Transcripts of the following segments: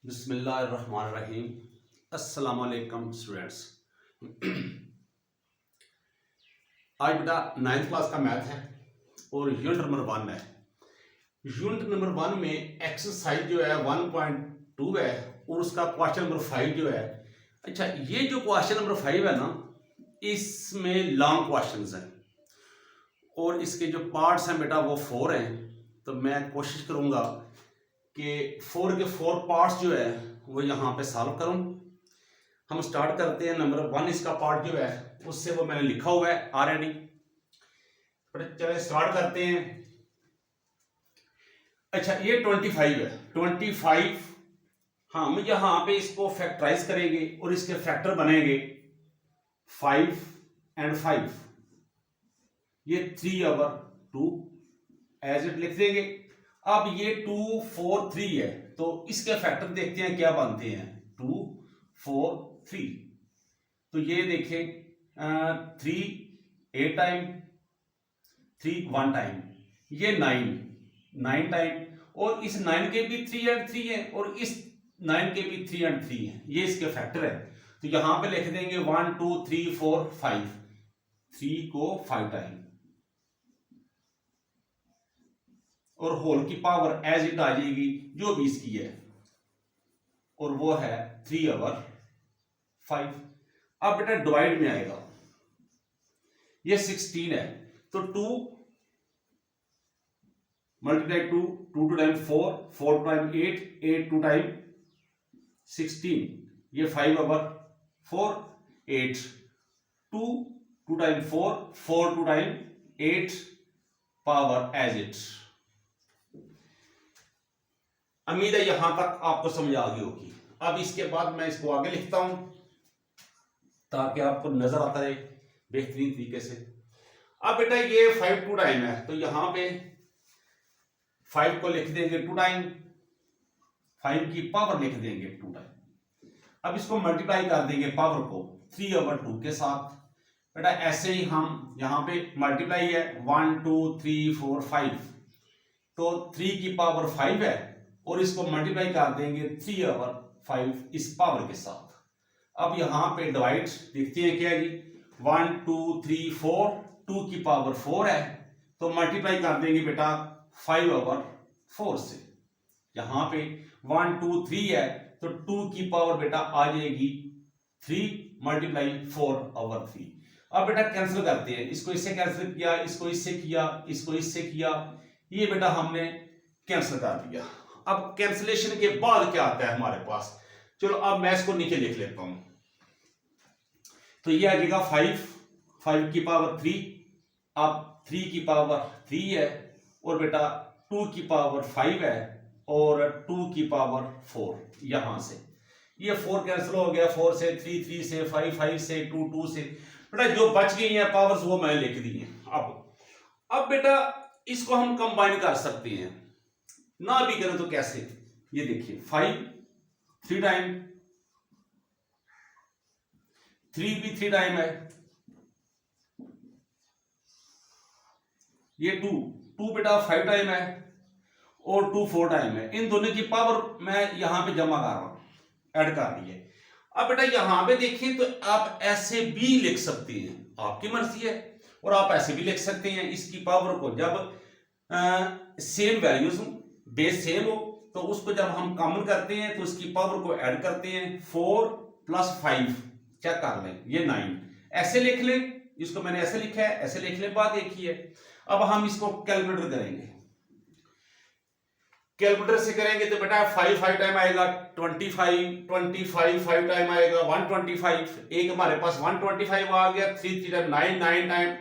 बिस्मिल्लाहिर्रहमानिर्रहीम। अस्सलाम वालेकुम स्टूडेंट्स। आज बेटा 9th क्लास का मैथ है और यूनिट नंबर 1 है। यूनिट नंबर 1 में एक्सरसाइज जो है 1.2 है और उसका क्वेश्चन नंबर 5 जो है। अच्छा, ये जो क्वेश्चन नंबर 5 है ना, इसमें लॉन्ग क्वेश्चंस हैं और इसके जो पार्ट्स हैं बेटा वो 4 हैं। तो मैं कोशिश करूंगा कि 4 के 4 पार्ट्स जो है वो यहाँ पे सॉल्व करूं। हम स्टार्ट करते हैं। नंबर 1 इसका पार्ट जो है उससे वो मैंने लिखा हुआ है ऑलरेडी। चलिए स्टार्ट करते हैं। अच्छा, ये 25 है। 25 हम यहाँ पे इसको फैक्टराइज करेंगे और इसके फैक्टर बनेंगे 5 and 5। ये 3/2 एज इट लिख देंगे। अब ये 2 4 3 है तो इसके फैक्टर देखते हैं क्या बनते हैं। 2 4 3 तो ये देखें 3 8 टाइम, 3 1 टाइम, ये 9 टाइम और इस 9 के भी 3 and 3 है और इस 9 के भी 3 and 3 है। ये इसके फैक्टर है तो यहां पे लिख देंगे 1 2 3 4 5। 3 को 5 टाइम और होल की पावर एज इट आ जाएगी जो भी इसकी है और वो है 3/5। अब बेटा डिवाइड में आएगा। ये 16 है तो 2 मल्टीप्लाई 2 2 टाइम 4 4 टाइम 8 8 2 टाइम 16। ये 5/4 8 2 2 time 4 4 2 time 8 power as it. उम्मीद है यहां तक आपको समझ आ गई होगी। अब इसके बाद मैं इसको आगे लिखता हूं ताकि आपको नजर आता रहे बेहतरीन तरीके से। अब बेटा ये 5 2 टाइम है तो यहां पे 5 को लिख देंगे 2 टाइम, 5 की पावर लिख देंगे 2 टाइम। अब इसको मल्टीप्लाई कर देंगे पावर को 3/2 के साथ। बेटा ऐसे ही हम यहां पे मल्टीप्लाई है 1 2 3 4 5 तो 3 की पावर 5 है और इसको मल्टीप्लाई कर देंगे 3/5 इस पावर के साथ। अब यहां पे डिवाइड देखते हैं क्या है जी। 1 2 3 4 2 की पावर 4 है तो मल्टीप्लाई कर देंगे बेटा 5/4 से। यहां पे 1 2 3 है तो 2 की पावर बेटा आ जाएगी 3 मल्टीप्लाई 4/3। अब बेटा कैंसिल करते हैं। इसको इससे कैंसिल किया, इसको इससे किया, इसको इससे किया, ये बेटा हमने कैंसिल कर दिया। अब कैंसिलेशन के बाद क्या आता है हमारे पास। चलो अब मैं इसको नीचे लिख लेता हूं तो ये आ जाएगा 5 की पावर 3। अब 3 की पावर 3 है और बेटा 2 की पावर 5 है और 2 की पावर 4। यहां से ये 4 कैंसिल हो गया, 4 से 3 3 से 5 5 से 2 2 से बेटा जो बच गई है पावर्स वो मैंने लिख दी है। अब बेटा इसको हम कंबाइन कर सकते हैं, ना भी करें तो कैसे। ये देखिए 5 3 टाइम, 3 भी 3 टाइम है, ये 2 बेटा 5 टाइम है और 2 4 टाइम है। इन दोनों की पावर मैं यहां पे जमा कर रहा हूं, ऐड कर दी है। अब बेटा यहां पे देखिए तो आप ऐसे भी लिख सकते हैं, आपकी मर्जी है, और आप ऐसे भी लिख सकते हैं। इसकी पावर को जब सेम वैल्यूज हो, बेस सेम हो तो उसको जब हम कॉमन करते हैं तो उसकी पावर को ऐड करते हैं। 4 + 5 चेक कर लें, ये 9 ऐसे लिख लें। इसको मैंने ऐसे लिखा है, ऐसे लिख लें, बात एक ही है। अब हम इसको कैलकुलेटर करेंगे। कैलकुलेटर से करेंगे तो बेटा 5 5 टाइम आएगा 25 25 5 टाइम आएगा 125। एक हमारे पास 125 आ गया। 3 3 टाइम 9 9 टाइम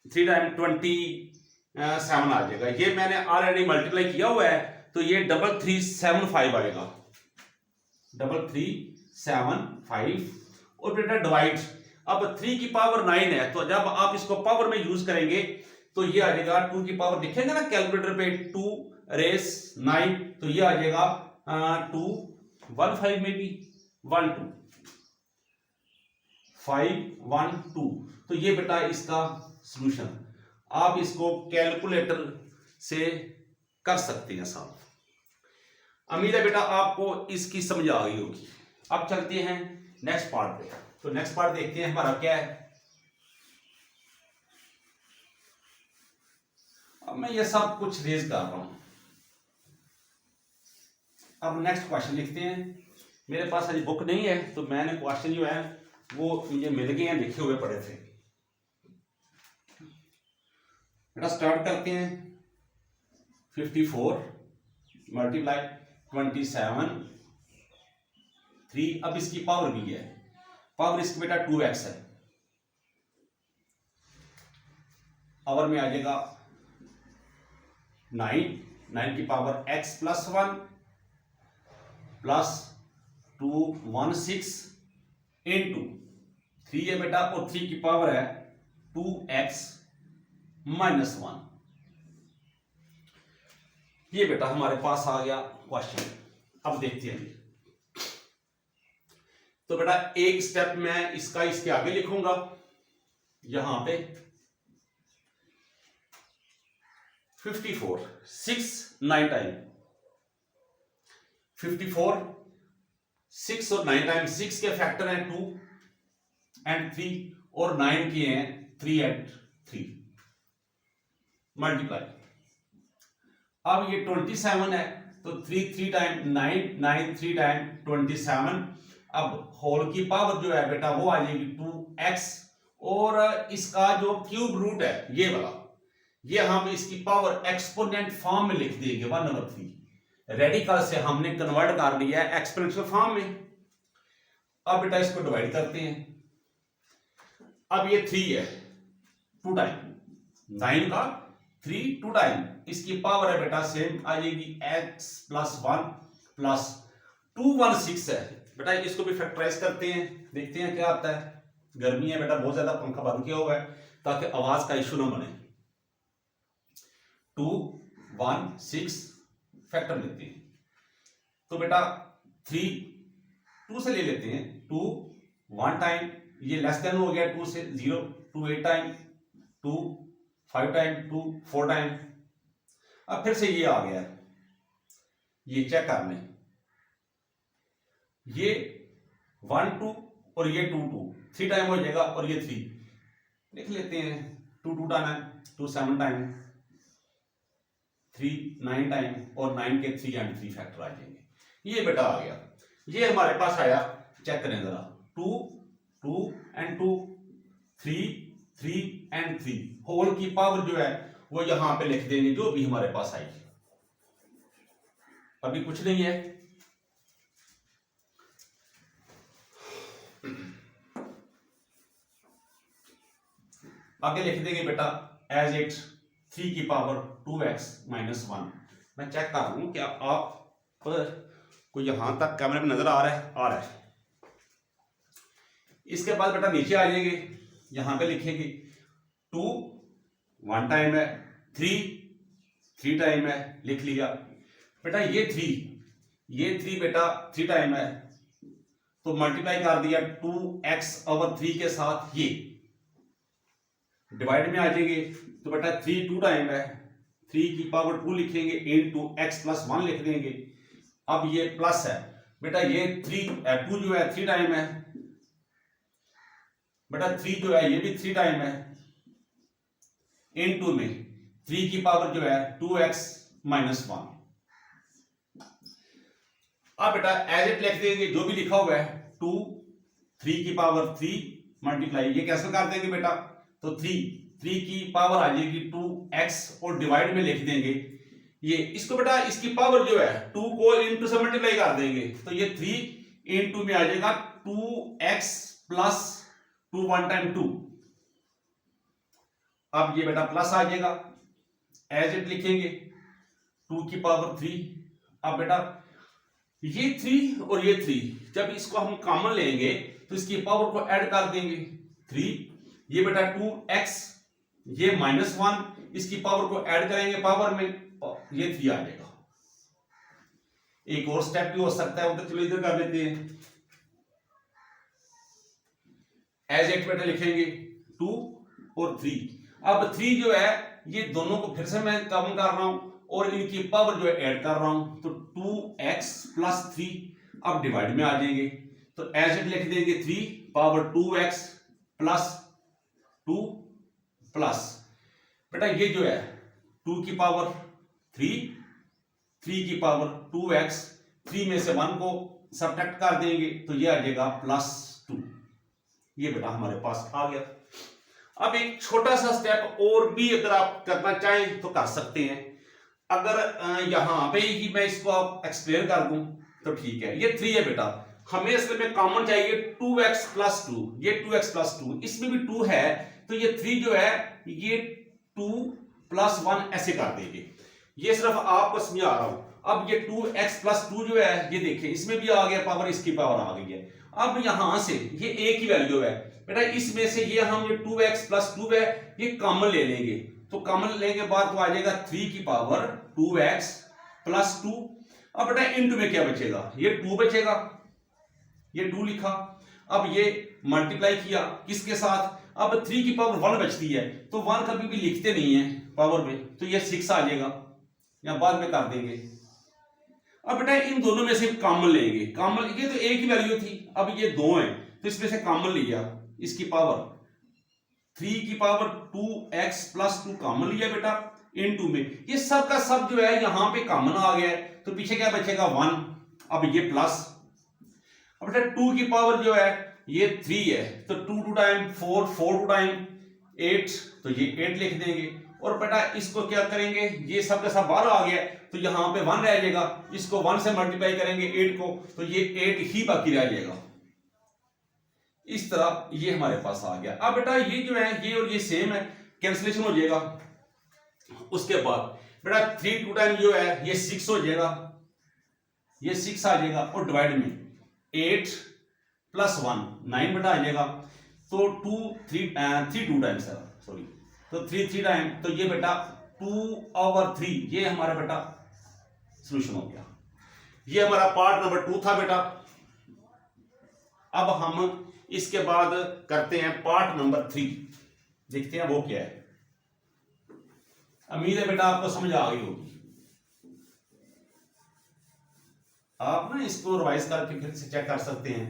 3 टाइम 27 आ जाएगा। ये मैंने ऑलरेडी मल्टीप्लाई किया हुआ है तो ये 3375 आएगा, 3375। और बेटा डिवाइड, अब 3 की पावर 9 है तो जब आप इसको पावर में यूज करेंगे तो ये आ जाएगा 2 की पावर लिखेंगे ना कैलकुलेटर पे 2 रेस 9 तो ये आ जाएगा 2 1 5 में भी 1 2 5 1 2। तो ये बेटा इसका सॉल्यूशन आप इसको कैलकुलेटर से कर सकते हैं साहब। उम्मीद है बेटा आपको इसकी समझ आ गई होगी। अब चलते हैं नेक्स्ट पार्ट पे। तो नेक्स्ट पार्ट देखते हैं हमारा क्या है। अब मैं ये सब कुछ रेज कर रहा हूं। अब नेक्स्ट क्वेश्चन लिखते हैं। मेरे पास अभी बुक नहीं है तो मैंने क्वेश्चन जो है वो मुझे मिल गए हैं, लिखे हुए पड़े थे। बेटा स्टार्ट करते हैं। 54 मल्टीप्लाई 27 3। अब इसकी पावर भी है, पावर इसकी बेटा 2x है। पावर में आ जाएगा 9 की power x plus 1 plus 216 into 3 है बेटा, और 3 की पावर है 2x माइनस 1। ये बेटा हमारे पास आ गया क्वेश्चन। अब देखते हैं। तो बेटा एक स्टेप मैं इसका इसके आगे लिखूंगा यहां पे 54 6 9 टाइम 54 6 और 9 टाइम 6 के फैक्टर हैं 2 एंड 3 और 9 के हैं 3 एंड 3 मल्टीप्लाई। अब ये 27 है तो 3 टाइम 9 9 3 टाइम 27। अब होल की पावर जो है बेटा वो आ जाएगी 2x, और इसका जो क्यूब रूट है ये वाला, ये हम इसकी पावर एक्सपोनेंट फॉर्म में लिख देंगे 1/3। रेडिकल से हमने कन्वर्ट कर लिया है एक्सपोनेंशियल फॉर्म में। अब बेटा इसको डिवाइड करते हैं। अब ये 3 है 2 टाइम 9 का 3 2 टाइम, इसकी पावर है बेटा सेम आ जाएगी x प्लस 1 प्लस 216 है बेटा। इसको भी फैक्टराइज करते हैं, देखते हैं क्या आता है। गर्मी है बेटा बहुत ज्यादा, पंखा बंद किया हुआ है ताकि आवाज का इशू ना बने। 216 फैक्टर लेते हैं तो बेटा 3 2 से ले लेते हैं। 2 1 टाइम, ये लेस देन हो गया 2 से 0 2 8 टाइम 2 5 टाइम 2 4 टाइम। अब फिर से ये आ गया, ये चेक कर लें। ये 1 2 और ये 2 2 3 टाइम हो जाएगा, और ये 3 लिख लेते हैं। 2 2 टाइम 2 7 टाइम 3 9 टाइम, और 9 के 3 एंड 3 फैक्टर आ जाएंगे। ये बेटा आ गया, ये हमारे पास आया। चेक करें जरा 2 2 एंड 2 3 3 एंड 3। होल की पावर जो है वो यहां पे लिख देंगे जो भी हमारे पास आई। अभी कुछ नहीं है। आगे लिख देंगे बेटा एज इट 3 की पावर 2x माइनस 1। मैं चेक कर रहा हूं क्या आप को यहां तक कैमरे में नजर आ रहा है? आ रहा है। इसके बाद बेटा नीचे आ जाएंगे, यहां पे लिखेंगे 2 1 टाइम है, 3 टाइम है, लिख लिया बेटा। ये 3 बेटा 3 टाइम है तो मल्टीप्लाई कर दिया 2x ओवर 3 के साथ। ये डिवाइड में आ जाएंगे तो बेटा 3 2 टाइम है, 3 की पावर 2 लिखेंगे इनटू x प्लस 1 लिख देंगे। अब ये प्लस है बेटा, ये 2 जो है 3 टाइम है बेटा, 3 जो है ये भी 3 टाइम है, इनटू में 3 की पावर जो है 2x माइनस 1। अब बेटा एज इट लिख देंगे जो भी लिखा हुआ है। 2 3 की पावर 3 मल्टीप्लाई, ये कैंसिल कर देंगे बेटा, तो 3 की पावर आ जाएगी 2x, और डिवाइड में लिख देंगे ये इसको बेटा। इसकी पावर जो है 2 को इनटू से मल्टीप्लाई कर देंगे तो ये 3 इनटू में आ जाएगा 2x प्लस 2 1 टाइम 2। अब ये बेटा प्लस आ जाएगा, एज इट लिखेंगे 2 की पावर 3। अब बेटा ये 3 और ये 3 जब इसको हम कॉमन लेंगे तो इसकी पावर को ऐड कर देंगे 3। ये बेटा 2x, ये माइनस 1, इसकी पावर को ऐड करेंगे पावर में, और ये 3 आ जाएगा। एक और स्टेप भी हो सकता है, उधर चलो इधर कर लेते हैं। एज इट बेटा लिखेंगे 2 और 3। अब 3 जो है ये दोनों को फिर से मैं कम कर रहा हूं और इनकी पावर जो है ऐड कर रहा हूं, तो 2x प्लस 3, अब डिवाइड में आ जाएंगे तो एज इट लिख देंगे 3 पावर 2x प्लस 2 प्लस बेटा ये जो है 2 की पावर 3, 3 की पावर 2x, 3 में से 1 को सब्ट्रैक्ट कर देंगे तो ये आ जाएगा प्लस 2। ये बेटा हमारे पास आ गया। अब एक छोटा सा स्टेप और भी अगर आप करना चाहें तो कर सकते हैं। अगर यहां पे ही मैं इसको आप एक्सप्लेन कर दूं तो ठीक है। ये 3 है बेटा, हमें इसमें में कॉमन चाहिए 2x प्लस 2, ये 2x प्लस 2, इसमें भी 2 है तो ये 3 जो है ये 2 प्लस 1 ऐसे कर देंगे। ये सिर्फ आपको समझा रहा हूं। अब ये 2x प्लस 2 जो है ये देखें इसमें भी आ गया पावर, इसकी पावर आ गई है। अब यहां से ये एक ही वैल्यू है बेटा, इसमें से ये हम ये 2x प्लस 2 है ये कॉमन ले लेंगे तो कॉमन लेने के बाद तो आ जाएगा 3 की पावर 2x प्लस 2। अब बेटा इनटू में क्या बचेगा, ये 2 बचेगा, ये 2 लिखा। अब ये मल्टीप्लाई किया किसके साथ, अब 3 की पावर 1 बचती है तो 1 कभी भी लिखते नहीं है पावर में तो ये 6 आ जाएगा या बाद में कर देंगे। अब बेटा इन दोनों में से कॉमन लेंगे, कॉमन ये तो एक ही वैल्यू थी, अब ये 2 है तो इसमें से कॉमन लिया, इसकी पावर 3 की पावर 2x प्लस 2 कॉमन लिया बेटा इनटू में, ये सब का सब जो है यहां पे कॉमन आ गया है तो पीछे क्या बचेगा 1, अब ये प्लस। अब बेटा 2 की पावर जो है ये 3 है तो 2 2 टाइम 4, 4 2 टाइम 8 तो ये 8 लिख देंगे। और बेटा इसको क्या करेंगे, ये सब का सब बाहर आ गया तो यहां पे 1 रह जाएगा, इसको 1 से मल्टीप्लाई करेंगे 8 को तो ये 8 ही बाकी रह जाएगा। इस तरह ये हमारे पास आ गया। अब बेटा ये जो है ये और ये सेम है, कैंसिलेशन हो जाएगा। उसके बाद बेटा 3 2 टाइम जो है ये 6 हो जाएगा, ये 6 आ जाएगा और डिवाइड में 8 प्लस 1 9 बेटा आ जाएगा तो 3 2 टाइम सॉरी तो 3 टाइम तो ये बेटा 2/3 ये हमारा बेटा सॉल्यूशन हो गया। ये हमारा पार्ट नंबर 2 था बेटा। अब हम इसके बाद करते हैं पार्ट नंबर 3, देखते हैं वो क्या है। उम्मीद है बेटा आपको समझ आ गई होगी। आप ना इसको रिवाइज करके फिर से चेक कर सकते हैं,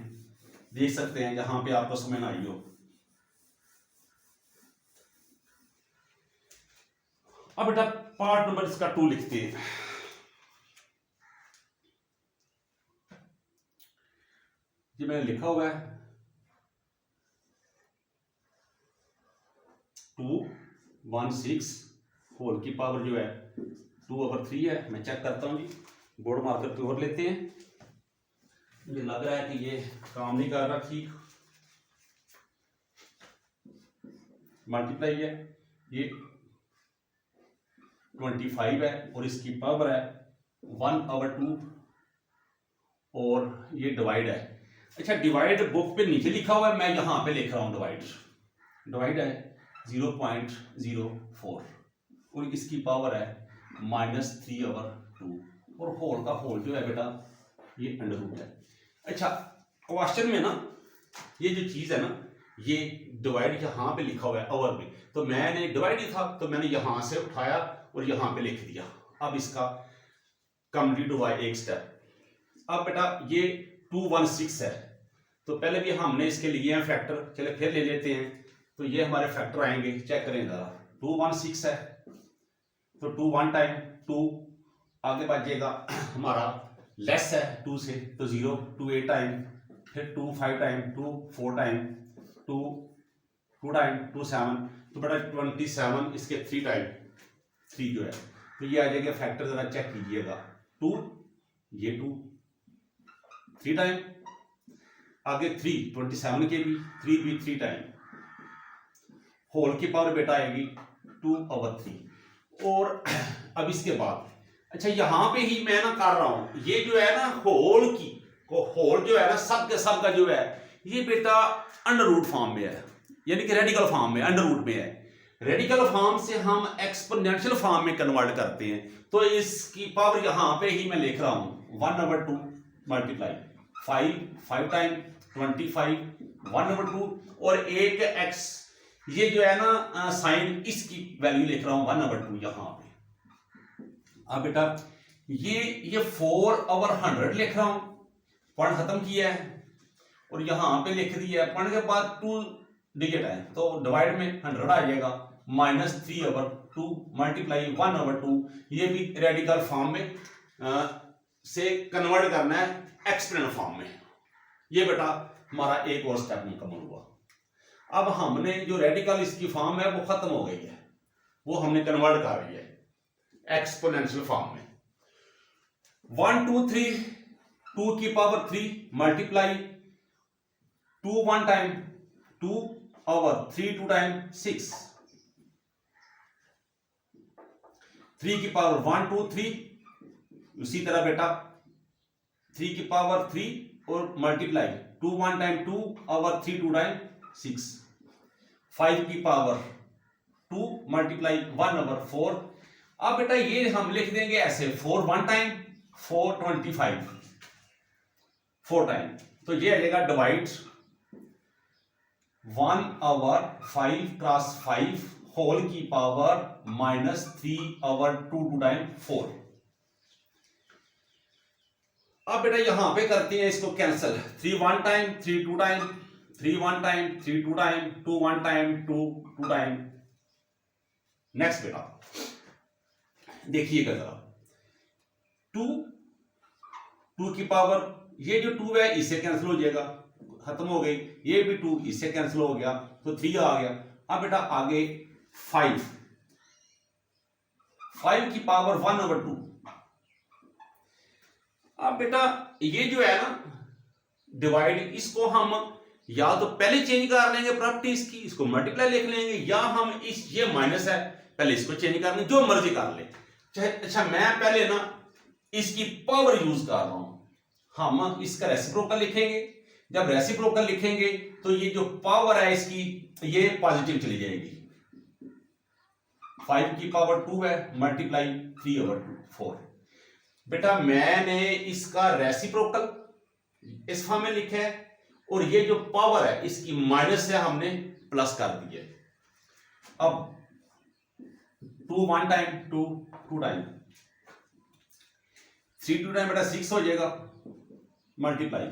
देख सकते हैं जहां पे आपको समझ ना आई हो। अब बेटा पार्ट नंबर इसका 2 लिखते हैं। ये मैंने लिखा हुआ है 216 होल की पावर जो है 2/3 है। मैं चेक करता हूं जी, बोर्ड मार्कर पे और लेते हैं। मुझे लग रहा है कि ये काम नहीं कर रहा ठीक। मल्टीप्लाई है, ये 25 है और इसकी पावर है 1/2 और ये डिवाइड है। अच्छा डिवाइड बुक पे नीचे लिखा हुआ है, मैं यहां पे लिख रहा हूं डिवाइड है 0.04 और इसकी पावर है -3/2 और होल का होल जो है बेटा ये अंडर रूट है। अच्छा क्वेश्चन में ना ये जो चीज है ना ये डिवाइड यहां पे लिखा हुआ है ओवर में, तो मैंने डिवाइड ही था तो मैंने यहां से उठाया और यहां पे लिख दिया। अब इसका कंप्लीट हुआ एक स्टेप। अब बेटा ये 216 है तो पहले भी हमने इसके लिए हैं फैक्टर, चले फिर ले लेते हैं। तो ये हमारे फैक्टर आएंगे, चेक करें जरा। 216 है तो 2 1 टाइम 2 आगे बढ़िएगा हमारा लेस है 2 से तो 0, 2 8 टाइम, फिर 2 5 टाइम, 2 4 टाइम, 2 टाइम, 2 7 तो बेटा 27, इसके 3 टाइम 3 जो है तो ये आ जाएगा फैक्टर, जरा चेक कीजिएगा 2 ये 2 3 टाइम आगे 3 27 के भी 3 टाइम होल की पावर बेटा आएगी 2/3। और अब इसके बाद अच्छा यहां पे ही मैं ना कर रहा हूं ये जो है ना होल जो है ना सब के सब का जो है ये बेटा अंडर रूट फॉर्म में है, यानी कि रेडिकल फॉर्म में अंडर रूट में है। रेडिकल फॉर्म से हम एक्सपोनेंशियल फॉर्म में कन्वर्ट करते हैं तो इसकी पावर यहां पे ही मैं लिख रहा हूं 1/2 मल्टीप्लाई 5 टाइम 25 1/2 और एक x ये जो है ना साइन इसकी वैल्यू लिख रहा हूं 1/2 यहां पे। अब बेटा ये 4/100 लिख रहा हूं, पॉइंट खत्म किया है और यहां पे लिख दिया है, पॉइंट के बाद 2 डिजिट है तो डिवाइड में 100 आ जाएगा, -3/2 मल्टीप्लाई 1/2। ये भी रेडिकल फॉर्म में से कन्वर्ट करना है एक्सपोनेंट फॉर्म में। ये बेटा हमारा एक और स्टेप मुकम्मल हुआ। अब हमने जो रेडिकल इसकी फॉर्म है वो खत्म हो गई है, वो हमने कन्वर्ट कर रही है एक्सपोनेंशियल फॉर्म में। 1 2 3 2 की पावर 3 मल्टीप्लाई 2 1 टाइम 2 और 3 2 टाइम 6, 3 की पावर 1 2 3, उसी तरह बेटा 3 की पावर 3 और मल्टीप्लाई 2 1 टाइम 2 और 3 2 टाइम 6, 5 की पावर 2 मल्टीप्लाई 1/4। अब बेटा ये हम लिख देंगे ऐसे 4 1 टाइम 4 25 4 टाइम, तो ये आ जाएगा डिवाइड 1/5 क्रॉस 5 होल की पावर -3/2 टाइम 4। अब बेटा यहां पे करते हैं इसको cancel, 3 1 time 3 2 time 3 1 time 3 2 time 2 1 time 2 2 time. Next बेटा देखिएगा जरा, 2 की पावर, ये जो 2 है इससे कैंसिल हो जाएगा, खत्म हो गई, ये भी 2 इससे कैंसिल हो गया तो 3 आ गया। अब बेटा आगे 5 की पावर 1/2। अब बेटा ये जो है ना डिवाइड, इसको हम या तो पहले चेंज कर लेंगे प्रॉपर्टी इसकी, इसको मल्टीप्लाई लिख लेंगे, या हम इस ये माइनस है पहले इसको चेंज कर लेंगे, जो मर्जी कर ले चाहे। अच्छा मैं पहले ना इसकी पावर यूज कर रहा हूं, हम इसका रेसिप्रोकल लिखेंगे, जब रेसिप्रोकल लिखेंगे तो ये जो पावर है इसकी ये पॉजिटिव चली जाएगी। 5 की पावर 2 है मल्टीप्लाई 3/4। बेटा मैंने इसका रेसिप्रोकल इस फॉर्म में लिखा है और ये जो पावर है इसकी माइनस से हमने प्लस कर दी है। अब 2 1 टाइम 2 2 टाइम 3 2 टाइम बेटा 6 हो जाएगा मल्टीप्लाई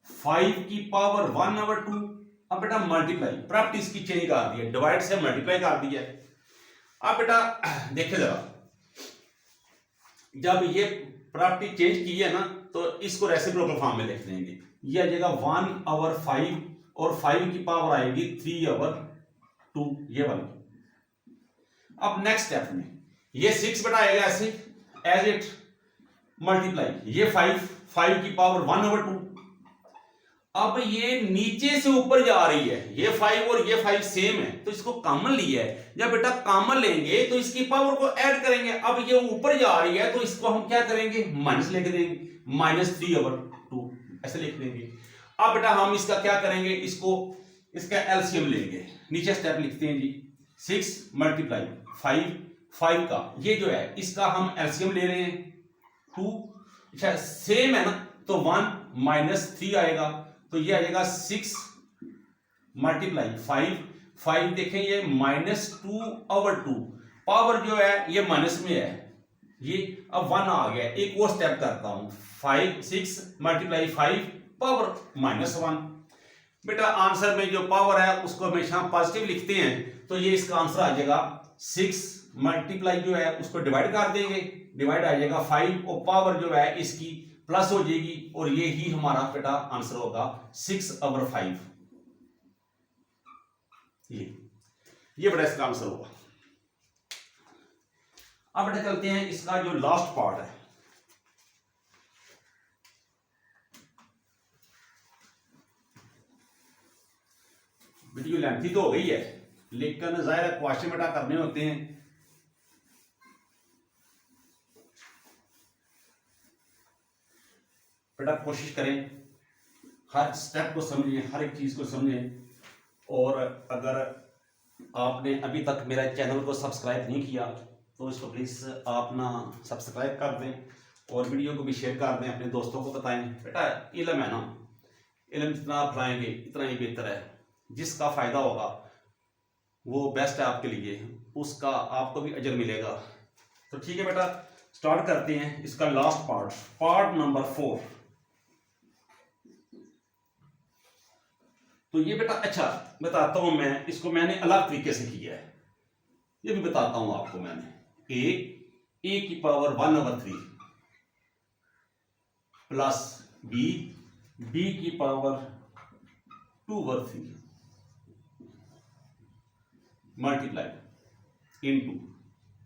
5 की पावर 1/2। अब बेटा मल्टीप्लाई प्रॉपर्टी इसकी चेंज कर दी है, डिवाइड से मल्टीप्लाई कर दिया है। अब बेटा देखिए जरा, जब ये प्रॉपर्टी चेंज की है ना तो इसको रेसिप्रोकल फॉर्म में लिख देंगे, ये आ जाएगा 1/5 और 5 की पावर आएगी 3/2 ये वाली। अब नेक्स्ट स्टेप में ये 6 बेटा आएगा ऐसे एज इट मल्टीप्लाई, ये 5 की पावर 1/2। अब ये नीचे से ऊपर जा रही है, ये 5 और ये 5 सेम है तो इसको कॉमन लिया है, जब बेटा कॉमन लेंगे तो इसकी पावर को ऐड करेंगे। अब ये ऊपर जा रही है तो इसको हम क्या करेंगे माइनस लिख देंगे, -3/2 ऐसे लिख देंगे। अब बेटा हम इसका क्या करेंगे, इसको इसका एलसीएम लेंगे, नीचे स्टेप लिखते हैं जी 6 मल्टीप्लाई 5 का ये जो है इसका हम एलसीएम ले रहे हैं 2, अच्छा सेम है ना तो 1 -3 आएगा तो ये आ जाएगा 6 मल्टीप्लाई 5 देखें ये -2/2, पावर जो है ये माइनस में है, ये अब 1 आ गया। एक और स्टेप करता हूं 6 मल्टीप्लाई 5 पावर -1। बेटा आंसर में जो पावर है उसको हमेशा पॉजिटिव लिखते हैं तो ये इसका आंसर आ जाएगा 6 मल्टीप्लाई जो है उसको डिवाइड कर देंगे, डिवाइड आ जाएगा 5 और पावर जो है इसकी प्लस हो जाएगी और ये ही हमारा बेटा आंसर होगा 6/5। ये बेटा इसका आंसर होगा। अब बेटा चलते हैं इसका जो लास्ट पार्ट है, वीडियो लेंथी तो हो गई है लेकिन जाहिर है क्वेश्चन बेटा करने होते हैं। बेटा कोशिश करें हर स्टेप को समझें, हर एक चीज को समझें। और अगर आपने अभी तक मेरा चैनल को सब्सक्राइब नहीं किया तो इसको प्लीज आप ना सब्सक्राइब कर दें और वीडियो को भी शेयर कर दें, अपने दोस्तों को बताएं। बेटा इल्म है ना, इल्म जितना आप लाएंगे इतना ही बेहतर है, जिसका फायदा होगा वो बेस्ट है आपके लिए, उसका आपको भी अजर मिलेगा। तो ठीक है बेटा, स्टार्ट करते हैं इसका लास्ट पार्ट, पार्ट नंबर 4। तो ये बेटा अच्छा बताता हूं मैं, इसको मैंने अलग तरीके से किया है, ये भी बताता हूं आपको। मैंने ए की पावर 1/3 प्लस बी की पावर 2/3 मल्टीप्लाई इनटू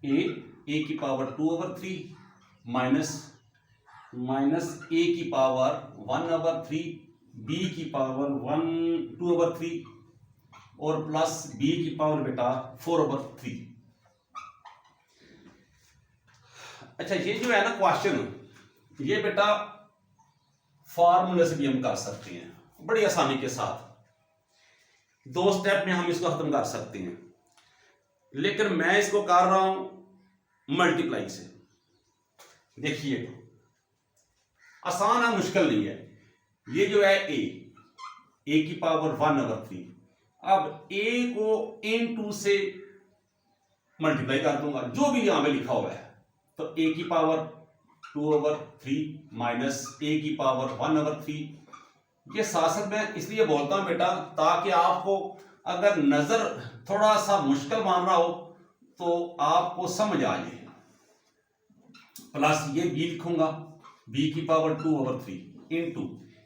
ए की पावर 2/3 माइनस ए की पावर 1/3 बी की पावर 2/3 और प्लस बी की पावर बेटा 4/3। अच्छा ये जो है ना क्वेश्चन, ये बेटा फॉर्मूले से भी हम कर सकते हैं बड़ी आसानी के साथ, 2 स्टेप में हम इसको खत्म कर सकते हैं, लेकिन मैं इसको कर रहा हूं मल्टीप्लाई से। देखिए आसान है, मुश्किल नहीं है। ये जो है ए की पावर 1/3, अब ए को इन 2 से मल्टीप्लाई कर दूंगा, जो भी यहां पे लिखा हुआ है। तो ए की पावर 2/3 माइनस ए की पावर 1/3। ये साथ में इसलिए बोलता हूं बेटा ताकि आपको अगर नजर थोड़ा सा मुश्किल मान रहा हो तो आपको समझ आ जाए। प्लस ये बी लिखूंगा, बी की पावर 2/3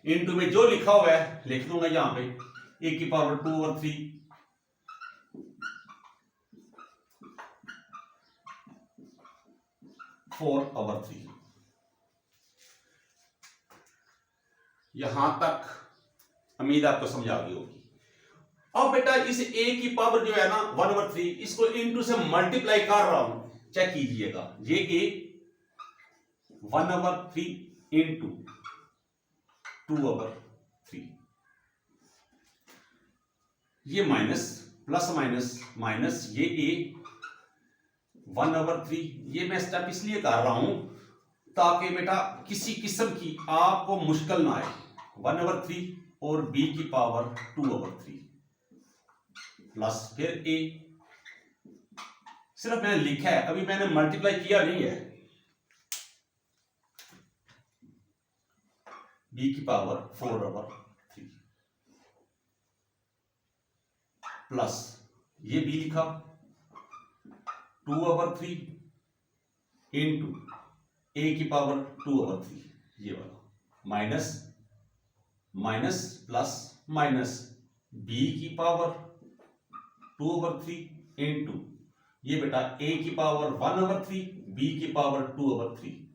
इनटू में जो लिखा हुआ है लिख दूंगा यहां पे, ए की पावर 2/3 4/3। यहां तक उम्मीद आपको समझ आ गई होगी। अब बेटा इस ए की पावर जो है ना 1/3, इसको इनटू से मल्टीप्लाई कर रहा हूं, चेक कीजिएगा। ये ए 1/3 इनटू 2/3, ये माइनस प्लस माइनस ये ए 1/3। ये मैं स्टेप इसलिए कर रहा हूं ताकि बेटा किसी किस्म की आपको मुश्किल ना आए। 1/3 और बी की पावर 2/3 प्लस फिर ए, सिर्फ मैंने लिखा है, अभी मैंने मल्टीप्लाई किया नहीं है। बी की पावर 4/3 प्लस ये बी लिखा 2/3 इनटू ए की पावर 2/3, ये वाला माइनस प्लस माइनस बी की पावर 2/3 इनटू ये बेटा ए की पावर 1/3 बी की पावर 2/3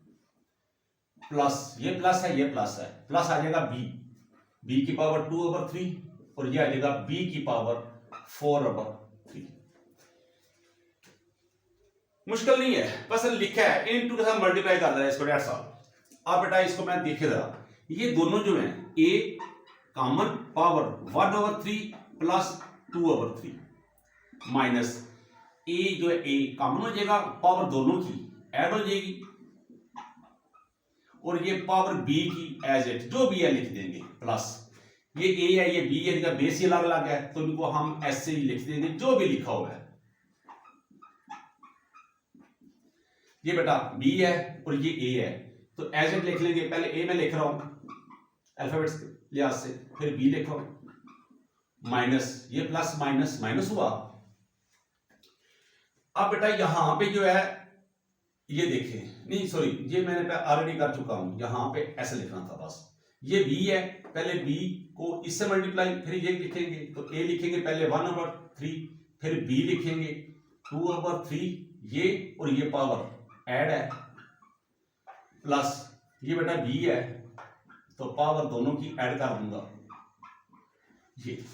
प्लस ये प्लस है, ये प्लस है, प्लस आ जाएगा बी की पावर 2/3 और ये आ जाएगा बी की पावर 4/3। मुश्किल नहीं है, बस लिखा है, इनटू के साथ मल्टीप्लाई कर रहा है इसको 1.5 साल। अब बेटा इसको मैं देखे जरा, ये दोनों जो हैं ए कॉमन पावर 1/3 प्लस 2/3 माइनस ए जो है ए कॉमन हो जाएगा, पावर दोनों की ऐड हो जाएगी और ये पावर बी की एज इट जो भी है लिख देंगे, प्लस ये ए है ये बी है, इनका बेस ही अलग अलग है तो इनको हम ऐसे ही लिख देंगे जो भी लिखा हुआ है। ये बेटा बी है और ये ए है तो एज इट लिख लेंगे। पहले ए में लिख रहा हूं अल्फाबेट्स के लिहाज से, फिर बी लिख रहा हूं माइनस ये प्लस माइनस माइनस हुआ। अब बेटा यहां पे जो है ये देखें, नहीं सॉरी ये मैंने ऑलरेडी कर चुका हूं, यहां पे ऐसे लिखना था बस। ये बी है, पहले बी को इससे मल्टीप्लाई, फिर ये लिखेंगे तो ए लिखेंगे पहले 1/3 फिर बी लिखेंगे 2/3 ये और ये पावर ऐड है प्लस ये बेटा बी है तो पावर दोनों की ऐड कर दूंगा ये।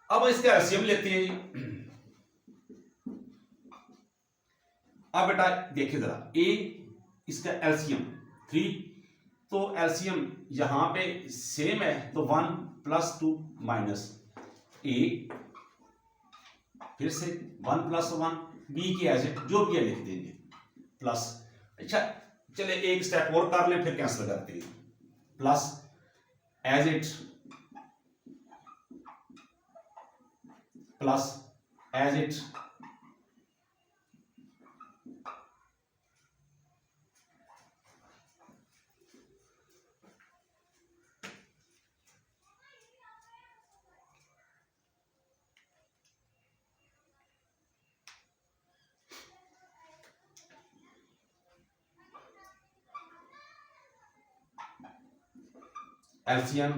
अब इसका एलसीएम लेते हैं। अब बेटा देखिए जरा, ए इसका एलसीएम 3, तो एलसीएम यहां पे सेम है तो 1 + 2 माइनस ए फिर से 1 + 1 बी की एज इट जो भी है लिख देंगे प्लस। अच्छा चले एक स्टेप और कर लें फिर कैंसिल करते हैं, plus as it plus as it LCM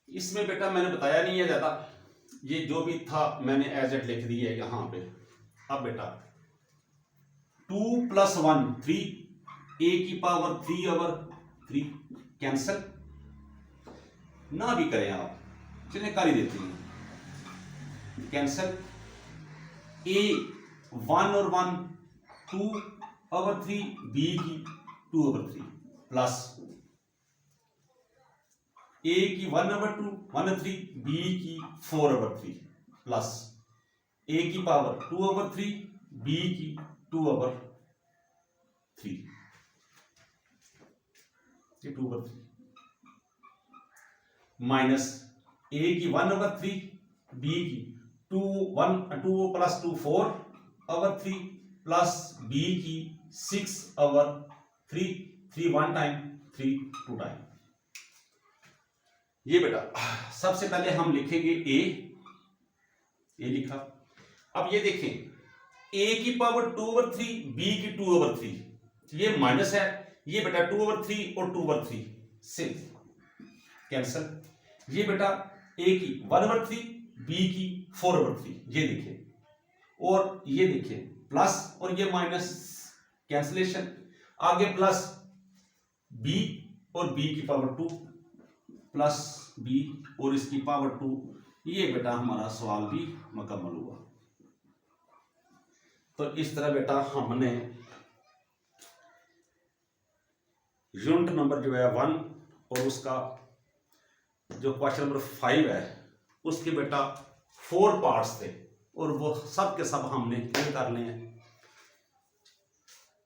इसमें बेटा मैंने बताया नहीं है ज्यादा, ये जो भी था मैंने एज इट लिख दी है यहां पे। अब बेटा 2 + 1 3, a की पावर 3 ओवर 3 कैंसल ना भी करें आप, चलिए कर ही देते हैं कैंसल। a 1 और 1 2 ओवर 3, b की 2 ओवर 3 प्लस a की 1 ओवर 2 1 3, b की 4 ओवर 3 प्लस a की पावर 2 ओवर 3, b की 2 ओवर 3, ये 2 ओवर 3 माइनस a की 1 ओवर 3, b की 2 प्लस 2 4 ओवर 3 प्लस b की 6 ओवर 3, 3 1 टाइम 3 2 टाइम। ये बेटा सबसे पहले हम लिखेंगे ए लिखा। अब ये देखें a की पावर 2 ओवर 3, b की 2 ओवर 3, ये माइनस है, ये बेटा 2 ओवर 3 और 2 ओवर 3 से कैंसल। ये बेटा a की 1 ओवर 3, b की 4 ओवर 3, ये देखें, और ये देखें प्लस और ये माइनस कैंसलेशन, आगे प्लस b और b की पावर 2 प्लस b और इसकी पावर 2, ये बेटा हमारा सवाल भी मुकम्मल हुआ। तो इस तरह बेटा हमने यूनिट नंबर जो है 1 और उसका जो क्वेश्चन नंबर 5 है उसके बेटा 4 पार्ट्स थे और वो सब के सब हमने क्लियर कर लिए हैं।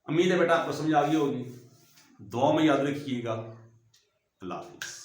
उम्मीद है बेटा आपको समझ आ गई होगी। दुआ में याद रखिएगा। अल्लाह हाफिज़।